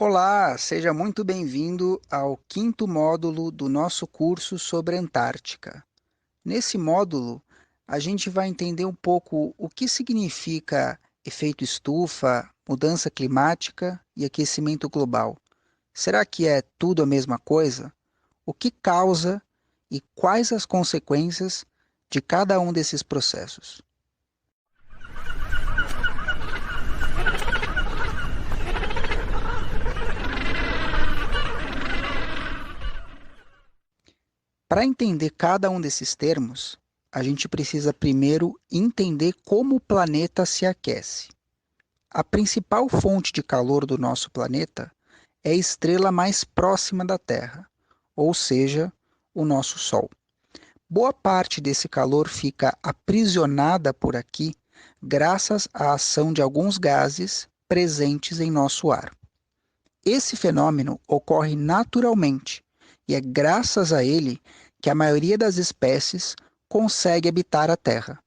Olá, seja muito bem-vindo ao quinto módulo do nosso curso sobre Antártica. Nesse módulo, a gente vai entender um pouco o que significa efeito estufa, mudança climática e aquecimento global. Será que é tudo a mesma coisa? O que causa e quais as consequências de cada um desses processos? Para entender cada um desses termos, a gente precisa primeiro entender como o planeta se aquece. A principal fonte de calor do nosso planeta é a estrela mais próxima da Terra, ou seja, o nosso Sol. Boa parte desse calor fica aprisionada por aqui graças à ação de alguns gases presentes em nosso ar. Esse fenômeno ocorre naturalmente e é graças a ele que a maioria das espécies consegue habitar a Terra,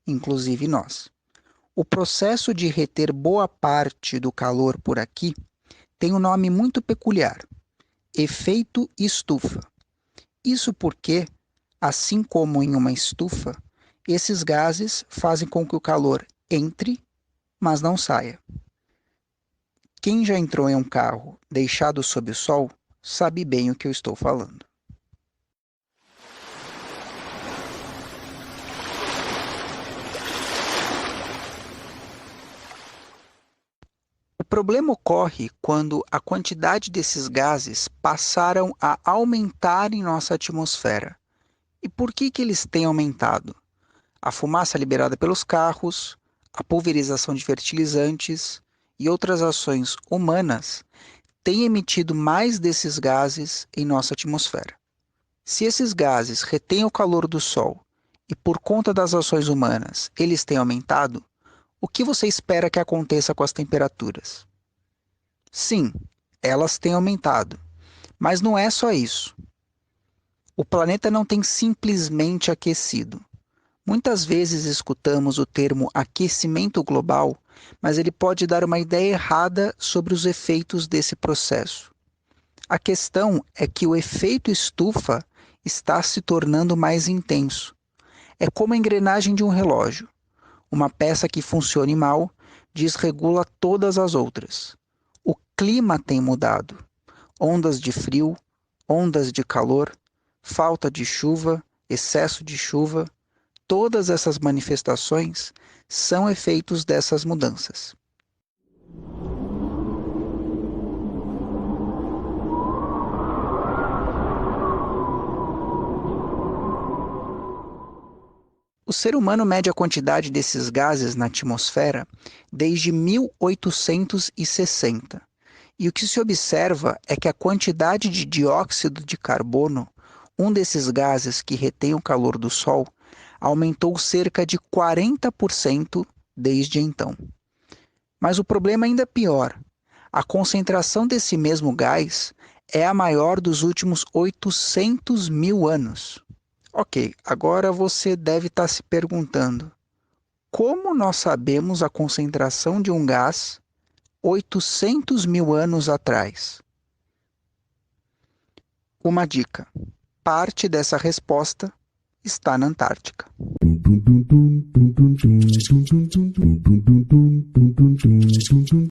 inclusive nós. O processo de reter boa parte do calor por aqui tem um nome muito peculiar: efeito estufa. Isso porque, assim como em uma estufa, esses gases fazem com que o calor entre, mas não saia. Quem já entrou em um carro deixado sob o sol sabe bem o que eu estou falando. O problema ocorre quando a quantidade desses gases passaram a aumentar em nossa atmosfera. E por que eles têm aumentado? A fumaça liberada pelos carros, a pulverização de fertilizantes e outras ações humanas têm emitido mais desses gases em nossa atmosfera. Se esses gases retêm o calor do Sol e, por conta das ações humanas, eles têm aumentado, o que você espera que aconteça com as temperaturas? Sim, elas têm aumentado, mas não é só isso. O planeta não tem simplesmente aquecido. Muitas vezes escutamos o termo aquecimento global, mas ele pode dar uma ideia errada sobre os efeitos desse processo. A questão é que o efeito estufa está se tornando mais intenso. É como a engrenagem de um relógio. Uma peça que funcione mal desregula todas as outras. O clima tem mudado. Ondas de frio, ondas de calor, falta de chuva, excesso de chuva, todas essas manifestações são efeitos dessas mudanças. O ser humano mede a quantidade desses gases na atmosfera desde 1860. E o que se observa é que a quantidade de dióxido de carbono, um desses gases que retém o calor do Sol, aumentou cerca de 40% desde então. Mas o problema ainda é pior. A concentração desse mesmo gás é a maior dos últimos 800 mil anos. Ok, agora você deve estar se perguntando: como nós sabemos a concentração de um gás 800 mil anos atrás? Uma dica: parte dessa resposta está na Antártica.